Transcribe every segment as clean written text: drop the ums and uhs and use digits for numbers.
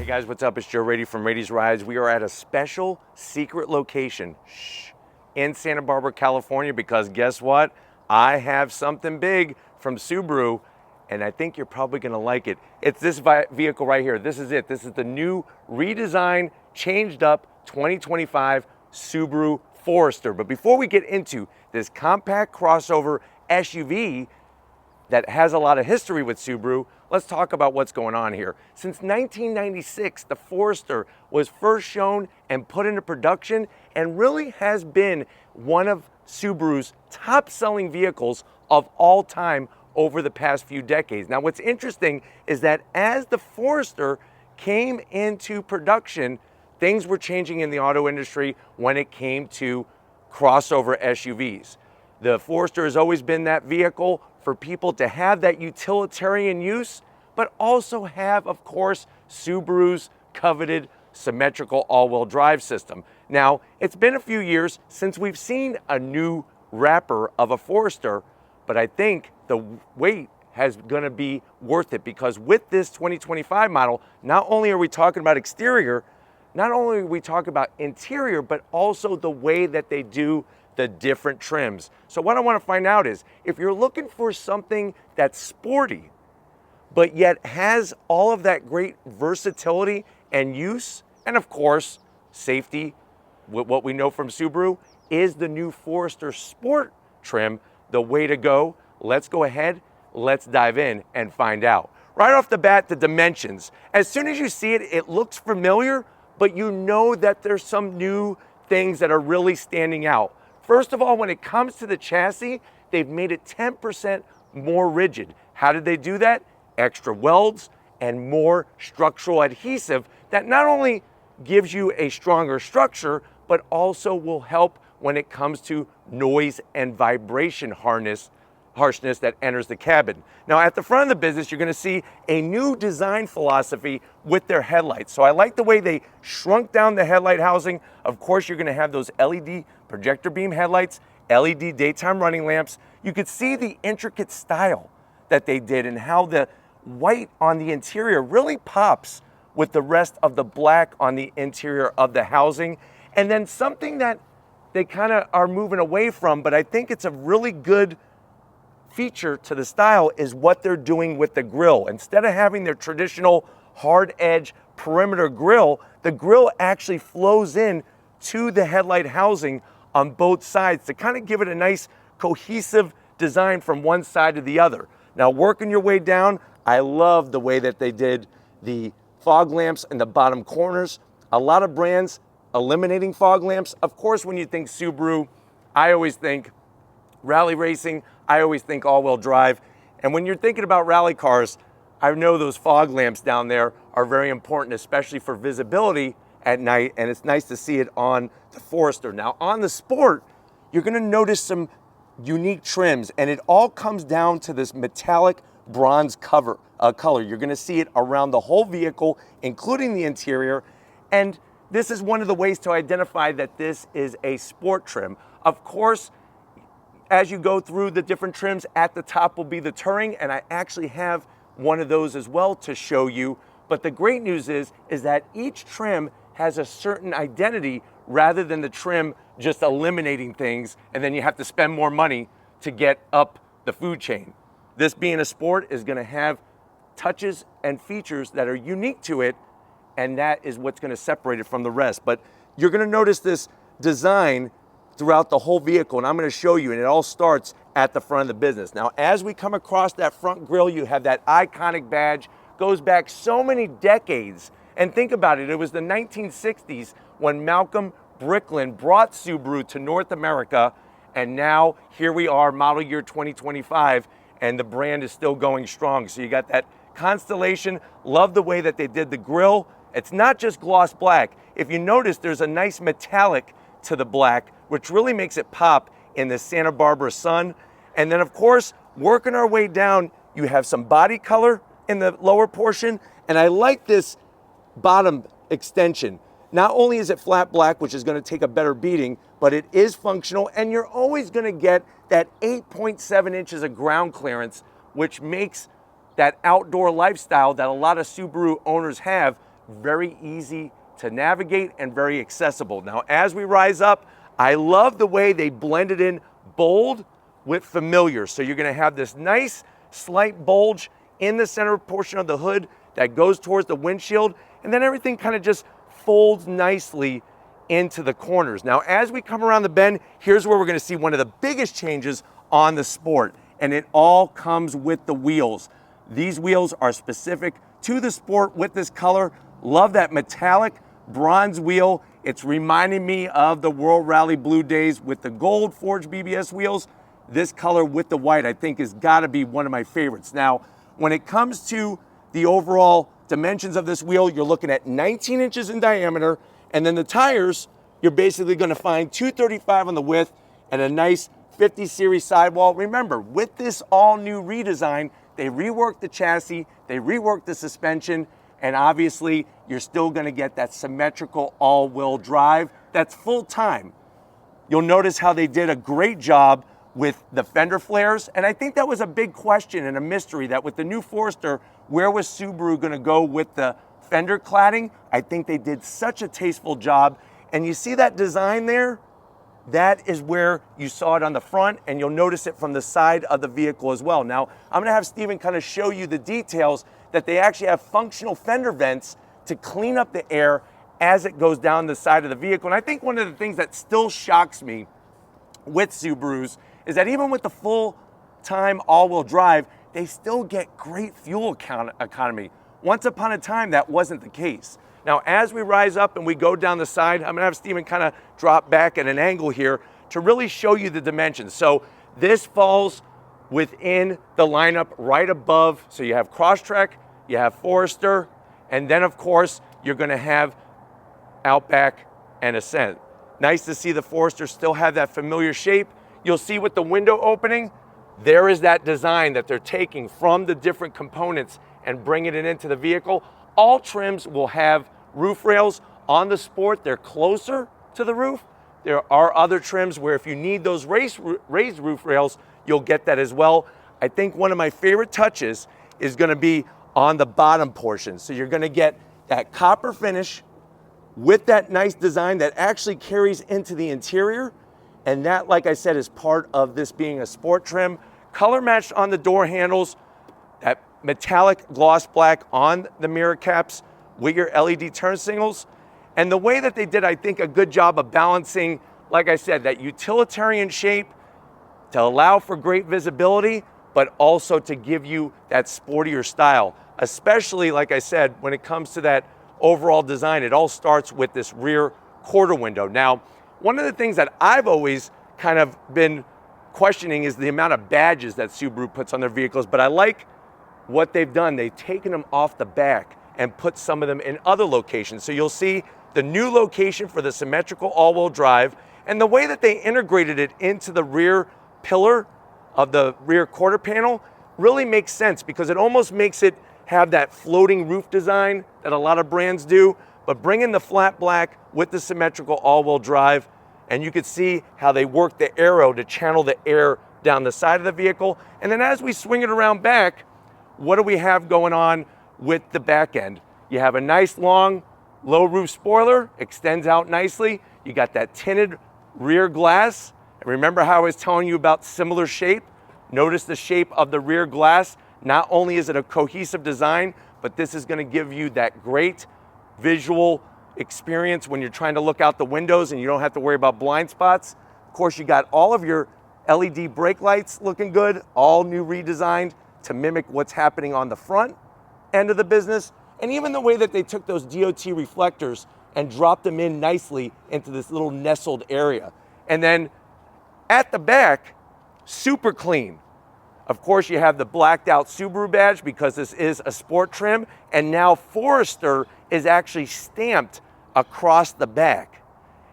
Guys, what's up? It's Joe Rady from Rady's Rides. We are at a special secret location in Santa Barbara, California, because guess what? I have something big from Subaru, and I think you're probably gonna like it. It's this vehicle right here. This is it. This is the new redesigned, changed up 2025 Subaru Forester. But before we get into this compact crossover SUV that has a lot of history with Subaru, let's talk about what's going on here. Since 1996, the Forester was first shown and put into production and really has been one of Subaru's top-selling vehicles of all time over the past few decades. Now, what's interesting is that as the Forester came into production, things were changing in the auto industry when it came to crossover SUVs. The Forester has always been that vehicle for people to have that utilitarian use, but also have, of course, Subaru's coveted symmetrical all-wheel drive system. Now, it's been a few years since we've seen a new wrapper of a Forester, but I think the wait has gonna be worth it, because with this 2025 model, not only are we talking about exterior, not only are we talking about interior, but also the way that they do the different trims. So what I want to find out is, if you're looking for something that's sporty, but yet has all of that great versatility and use, and of course, safety, what we know from Subaru, is the new Forester Sport trim the way to go? Let's go ahead, let's dive in and find out. Right off the bat, the dimensions. As soon as you see it, it looks familiar, but you know that there's some new things that are really standing out. First of all, when it comes to the chassis, they've made it 10% more rigid. How did they do that? Extra welds and more structural adhesive that not only gives you a stronger structure, but also will help when it comes to noise and vibration harshness that enters the cabin. Now, at the front of the business, you're gonna see a new design philosophy with their headlights. So I like the way they shrunk down the headlight housing. Of course, you're gonna have those LED projector beam headlights, LED daytime running lamps. You could see the intricate style that they did and how the white on the interior really pops with the rest of the black on the interior of the housing. And then something that they kind of are moving away from, but I think it's a really good feature to the style, is what they're doing with the grille. Instead of having their traditional hard edge perimeter grille, the grille actually flows in to the headlight housing on both sides to kind of give it a nice cohesive design from one side to the other. Now, working your way down, I love the way that they did the fog lamps in the bottom corners. A lot of brands eliminating fog lamps. Of course, when you think Subaru, I always think rally racing, I always think all-wheel drive. And when you're thinking about rally cars, I know those fog lamps down there are very important, especially for visibility at night, and it's nice to see it on the Forester. Now, on the Sport, you're gonna notice some unique trims, and it all comes down to this metallic bronze color. You're gonna see it around the whole vehicle, including the interior, and this is one of the ways to identify that this is a sport trim. Of course, as you go through the different trims, at the top will be the Touring, and I actually have one of those as well to show you. But the great news is that each trim has a certain identity, rather than the trim just eliminating things and then you have to spend more money to get up the food chain. This being a Sport is gonna have touches and features that are unique to it, and that is what's gonna separate it from the rest. But you're gonna notice this design throughout the whole vehicle, and I'm gonna show you, and it all starts at the front of the business. Now, as we come across that front grille, you have that iconic badge, goes back so many decades. And think about it, it was the 1960s when Malcolm Bricklin brought Subaru to North America, and now here we are, model year 2025, and the brand is still going strong. So you got that Constellation, love the way that they did the grille. It's not just gloss black. If you notice, there's a nice metallic to the black, which really makes it pop in the Santa Barbara sun. And then of course, working our way down, you have some body color in the lower portion, and I like this bottom extension. Not only is it flat black, which is gonna take a better beating, but it is functional, and you're always gonna get that 8.7 inches of ground clearance, which makes that outdoor lifestyle that a lot of Subaru owners have very easy to navigate and very accessible. Now, as we rise up, I love the way they blended in bold with familiar. So you're gonna have this nice slight bulge in the center portion of the hood that goes towards the windshield, and then everything kind of just folds nicely into the corners. Now, as we come around the bend, here's where we're gonna see one of the biggest changes on the Sport, and it all comes with the wheels. These wheels are specific to the Sport with this color. Love that metallic bronze wheel. It's reminding me of the World Rally Blue days with the gold forged BBS wheels. This color with the white, I think, has got to be one of my favorites. Now, when it comes to the overall dimensions of this wheel, you're looking at 19 inches in diameter, and then the tires, you're basically going to find 235 on the width and a nice 50 series sidewall. Remember, with this all new redesign, they reworked the chassis, they reworked the suspension, and obviously you're still gonna get that symmetrical all-wheel drive that's full time. You'll notice how they did a great job with the fender flares, and I think that was a big question and a mystery, that with the new Forester, where was Subaru gonna go with the fender cladding? I think they did such a tasteful job, and you see that design there? That is where you saw it on the front, and you'll notice it from the side of the vehicle as well. Now, I'm gonna have Steven kind of show you the details that they actually have functional fender vents to clean up the air as it goes down the side of the vehicle. And I think one of the things that still shocks me with Subarus is that even with the full-time all-wheel drive, they still get great fuel economy. Once upon a time, that wasn't the case. Now, as we rise up and we go down the side, I'm gonna have Steven kind of drop back at an angle here to really show you the dimensions. So this falls within the lineup right above. So you have Crosstrek, you have Forester, and then of course, you're gonna have Outback and Ascent. Nice to see the Forester still have that familiar shape. You'll see with the window opening, there is that design that they're taking from the different components and bringing it into the vehicle. All trims will have roof rails. On the Sport, they're closer to the roof. There are other trims where if you need those raised roof rails, you'll get that as well. I think one of my favorite touches is gonna be on the bottom portion. So you're gonna get that copper finish with that nice design that actually carries into the interior. And that, like I said, is part of this being a Sport trim. Color matched on the door handles, that metallic gloss black on the mirror caps with your LED turn signals. And the way that they did, I think, a good job of balancing, like I said, that utilitarian shape to allow for great visibility, but also to give you that sportier style. Especially, like I said, when it comes to that overall design, it all starts with this rear quarter window. Now, one of the things that I've always kind of been questioning is the amount of badges that Subaru puts on their vehicles, but I like what they've done. They've taken them off the back and put some of them in other locations. So you'll see the new location for the symmetrical all-wheel drive, and the way that they integrated it into the rear pillar of the rear quarter panel really makes sense, because it almost makes it have that floating roof design that a lot of brands do, but bring in the flat black with the symmetrical all-wheel drive, and you can see how they work the aero to channel the air down the side of the vehicle. And then as we swing it around back, what do we have going on with the back end? You have a nice long low roof spoiler, extends out nicely. You got that tinted rear glass. And remember how I was telling you about similar shape? Notice the shape of the rear glass. Not only is it a cohesive design, but this is gonna give you that great visual experience when you're trying to look out the windows and you don't have to worry about blind spots. Of course, you got all of your LED brake lights looking good, all new redesigned to mimic what's happening on the front end of the business. And even the way that they took those DOT reflectors and dropped them in nicely into this little nestled area. And then at the back, super clean. Of course, you have the blacked out Subaru badge because this is a Sport trim, and now Forester is actually stamped across the back.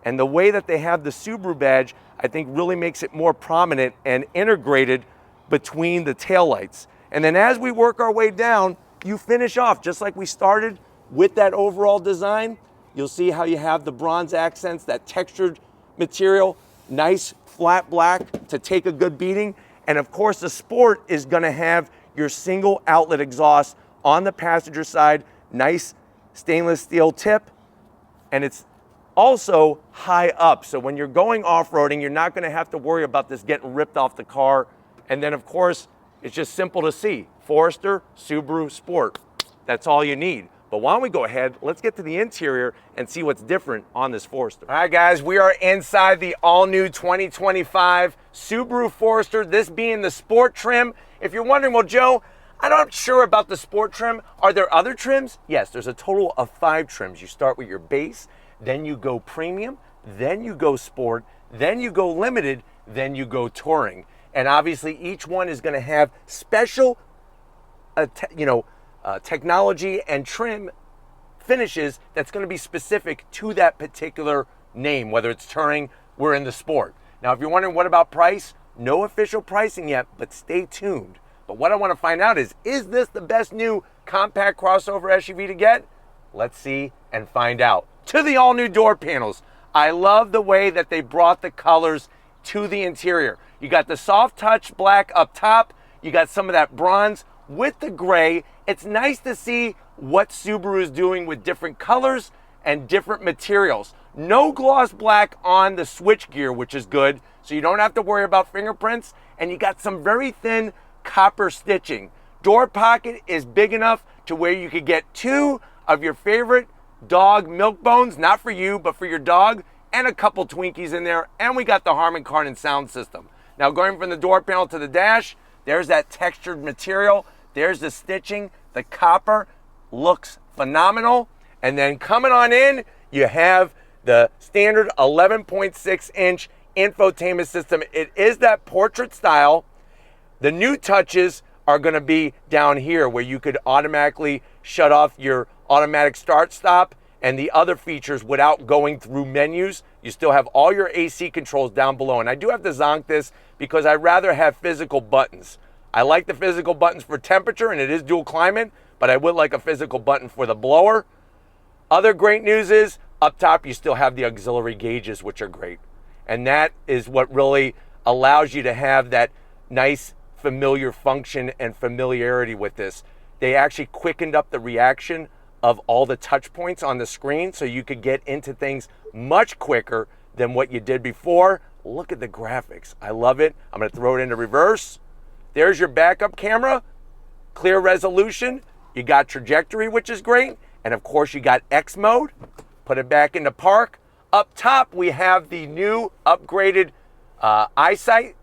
And the way that they have the Subaru badge, I think really makes it more prominent and integrated between the taillights. And then as we work our way down, you finish off just like we started with that overall design. You'll see how you have the bronze accents, that textured material, nice flat black to take a good beating. And of course, the Sport is gonna have your single outlet exhaust on the passenger side, nice stainless steel tip, and it's also high up. So when you're going off-roading, you're not gonna have to worry about this getting ripped off the car. And then of course, it's just simple to see. Forester, Subaru, Sport. That's all you need. But why don't we go ahead, let's get to the interior and see what's different on this Forester. All right guys, we are inside the all-new 2025 Subaru Forester, this being the Sport trim. If you're wondering, well Joe, I'm not sure about the Sport trim. Are there other trims? Yes, there's a total of 5 trims. You start with your base, then you go premium, then you go Sport, then you go limited, then you go touring. And obviously each one is gonna have special technology and trim finishes that's going to be specific to that particular name, whether it's touring, we're in the Sport. Now, if you're wondering what about price, no official pricing yet, but stay tuned. But what I want to find out is this the best new compact crossover SUV to get? Let's see and find out. To the all new door panels. I love the way that they brought the colors to the interior. You got the soft touch black up top, you got some of that bronze with the gray. It's nice to see what Subaru is doing with different colors and different materials. No gloss black on the switchgear, which is good, so you don't have to worry about fingerprints, and you got some very thin copper stitching. Door pocket is big enough to where you could get 2 of your favorite dog milk bones, not for you, but for your dog, and a couple Twinkies in there, and we got the Harman Kardon sound system. Now going from the door panel to the dash, there's that textured material. There's the stitching, the copper looks phenomenal. And then coming on in, you have the standard 11.6-inch infotainment system. It is that portrait style. The new touches are gonna be down here where you could automatically shut off your automatic start stop and the other features without going through menus. You still have all your AC controls down below. And I do have to zonk this because I'd rather have physical buttons. I like the physical buttons for temperature, and it is dual climate, but I would like a physical button for the blower. Other great news is, up top you still have the auxiliary gauges, which are great. And that is what really allows you to have that nice familiar function and familiarity with this. They actually quickened up the reaction of all the touch points on the screen so you could get into things much quicker than what you did before. Look at the graphics. I love it. I'm gonna throw it into reverse. There's your backup camera, clear resolution. You got trajectory, which is great. And of course you got X mode, put it back into park. Up top, we have the new upgraded eyesight.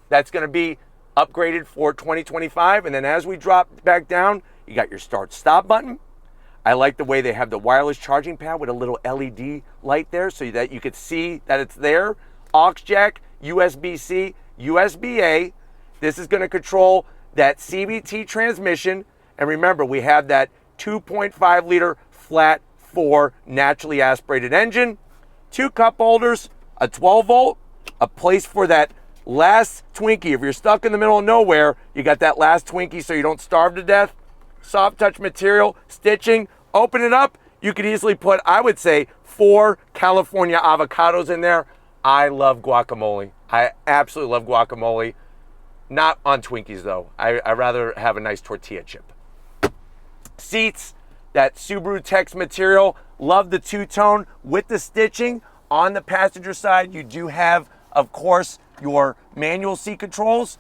That's gonna be upgraded for 2025. And then as we drop back down, you got your start stop button. I like the way they have the wireless charging pad with a little LED light there so that you could see that it's there. Aux jack, USB-C, USB-A. This is going to control that CVT transmission. And remember, we have that 2.5 liter flat 4 naturally aspirated engine, 2 cup holders, a 12 volt, a place for that last Twinkie. If you're stuck in the middle of nowhere, you got that last Twinkie so you don't starve to death. Soft touch material, stitching, open it up. You could easily put, I would say, 4 California avocados in there. I love guacamole. I absolutely love guacamole. Not on Twinkies though. I'd rather have a nice tortilla chip. Seats, that Subaru text material. Love the two-tone with the stitching. On the passenger side, you do have, of course, your manual seat controls.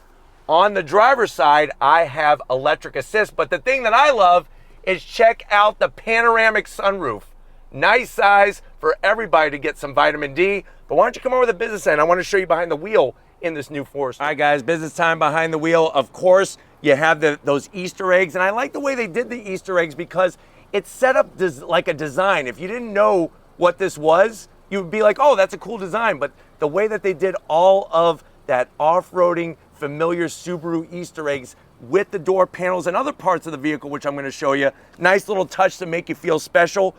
On the driver's side, I have electric assist. But the thing that I love is check out the panoramic sunroof. Nice size for everybody to get some vitamin D. But why don't you come over to the business end? I want to show you behind the wheel in this new Forester. All right, guys, business time behind the wheel. Of course, you have those Easter eggs. And I like the way they did the Easter eggs because it's set up like a design. If you didn't know what this was, you would be like, oh, that's a cool design. But the way that they did all of that off-roading, familiar Subaru Easter eggs with the door panels and other parts of the vehicle, which I'm going to show you. Nice little touch to make you feel special.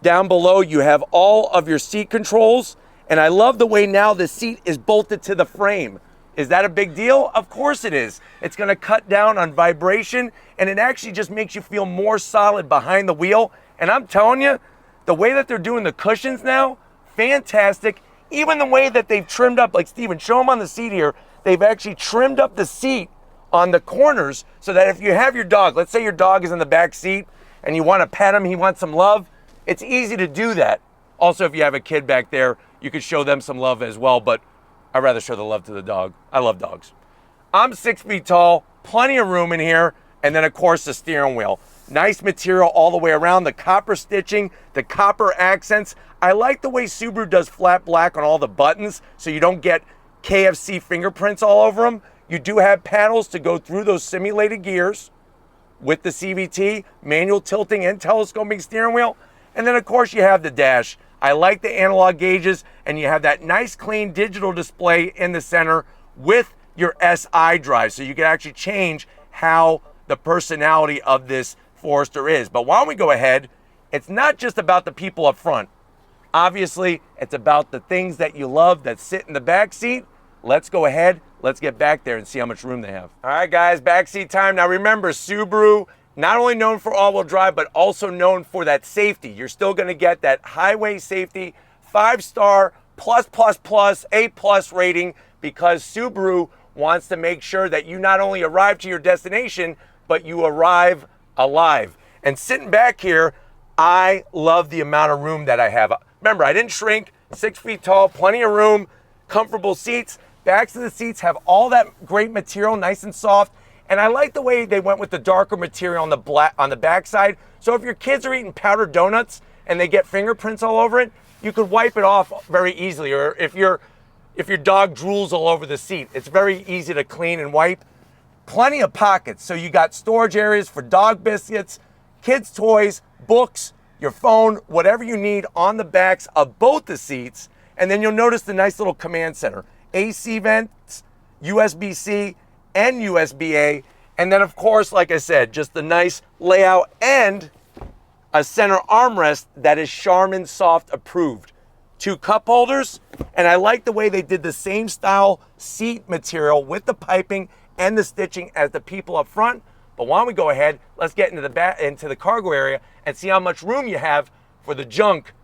Down below, you have all of your seat controls. And I love the way now the seat is bolted to the frame. Is that a big deal? Of course it is. It's going to cut down on vibration, and it actually just makes you feel more solid behind the wheel. And I'm telling you, the way that they're doing the cushions now, fantastic. Even the way that they've trimmed up, like Steven, show them on the seat here, they've actually trimmed up the seat on the corners so that if you have your dog, let's say your dog is in the back seat, and you want to pet him, he wants some love, it's easy to do that. Also, if you have a kid back there, you could show them some love as well, but I'd rather show the love to the dog. I love dogs. I'm 6 feet tall, plenty of room in here, and then of course the steering wheel. Nice material all the way around, the copper stitching, the copper accents. I like the way Subaru does flat black on all the buttons so you don't get KFC fingerprints all over them. You do have paddles to go through those simulated gears with the CVT, manual tilting and telescoping steering wheel. And then of course you have the dash. I like the analog gauges, and you have that nice clean digital display in the center with your SI drive. So you can actually change how the personality of this Forester is. But why don't we go ahead? It's not just about the people up front. Obviously, it's about the things that you love that sit in the back seat. Let's go ahead. Let's get back there and see how much room they have. All right, guys, backseat time. Now remember, Subaru, not only known for all-wheel drive, but also known for that safety. You're still gonna get that highway safety, 5-star, A+ rating, because Subaru wants to make sure that you not only arrive to your destination, but you arrive alive. And sitting back here, I love the amount of room that I have. Remember, I didn't shrink, 6 feet tall, plenty of room, comfortable seats. Backs of the seats have all that great material, nice and soft. And I like the way they went with the darker material on the back side. So if your kids are eating powdered donuts and they get fingerprints all over it, you could wipe it off very easily. Or if your dog drools all over the seat, it's very easy to clean and wipe. Plenty of pockets. So you got storage areas for dog biscuits, kids' toys, books, your phone, whatever you need on the backs of both the seats. And then you'll notice the nice little command center. AC vents, USB-C, and USB-A. And then of course, like I said, just the nice layout and a center armrest that is Charmin Soft approved. 2 cup holders, and I like the way they did the same style seat material with the piping and the stitching as the people up front. But why don't we go ahead, let's get into the cargo area and see how much room you have for the junk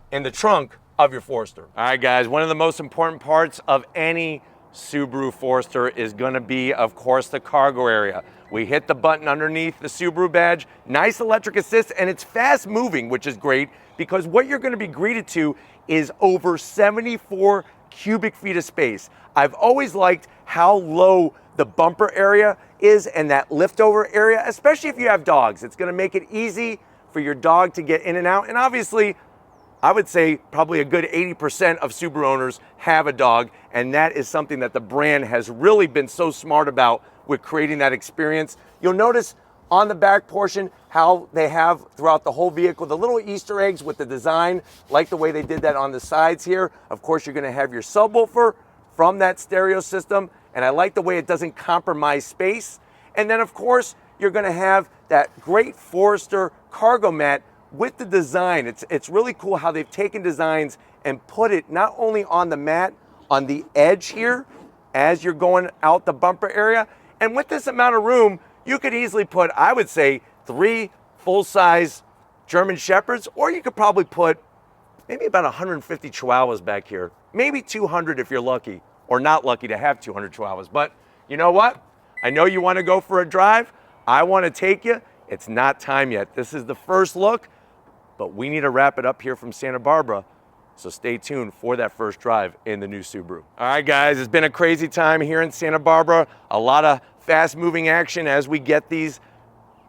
in the trunk of your Forester. All right, guys, one of the most important parts of any Subaru Forester is gonna be, of course, the cargo area. We hit the button underneath the Subaru badge, nice electric assist, and it's fast moving, which is great, because what you're gonna be greeted to is over 74 cubic feet of space. I've always liked how low the bumper area is and that liftover area, especially if you have dogs. It's gonna make it easy for your dog to get in and out. And obviously, I would say probably a good 80% of Subaru owners have a dog, and that is something that the brand has really been so smart about with creating that experience. You'll notice on the back portion how they have throughout the whole vehicle the little Easter eggs with the design, like the way they did that on the sides here. Of course, you're gonna have your subwoofer from that stereo system, and I like the way it doesn't compromise space. And then of course, you're gonna have that great Forester cargo mat with the design. It's really cool how they've taken designs and put it not only on the mat, on the edge here, as you're going out the bumper area. And with this amount of room, you could easily put, I would say, 3 full-size German Shepherds, or you could probably put maybe about 150 Chihuahuas back here. Maybe 200 if you're lucky, or not lucky to have 200 Chihuahuas. But you know what? I know you want to go for a drive. I want to take you. It's not time yet. This is the first look, but we need to wrap it up here from Santa Barbara. So stay tuned for that first drive in the new Subaru. All right, guys, it's been a crazy time here in Santa Barbara. A lot of fast moving action as we get these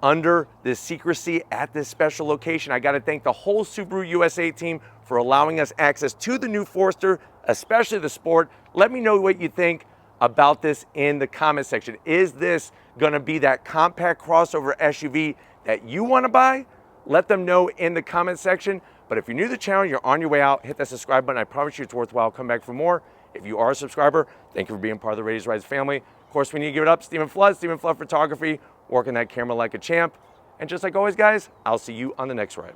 under the secrecy at this special location. I got to thank the whole Subaru USA team for allowing us access to the new Forester, especially the Sport. Let me know what you think about this in the comment section. Is this gonna be that compact crossover SUV that you wanna buy? Let them know in the comment section. But if you're new to the channel, you're on your way out, hit that subscribe button. I promise you it's worthwhile. Come back for more. If you are a subscriber, thank you for being part of the Raised Rides family. Of course, we need to give it up. Stephen Flood Photography, working that camera like a champ. And just like always, guys, I'll see you on the next ride.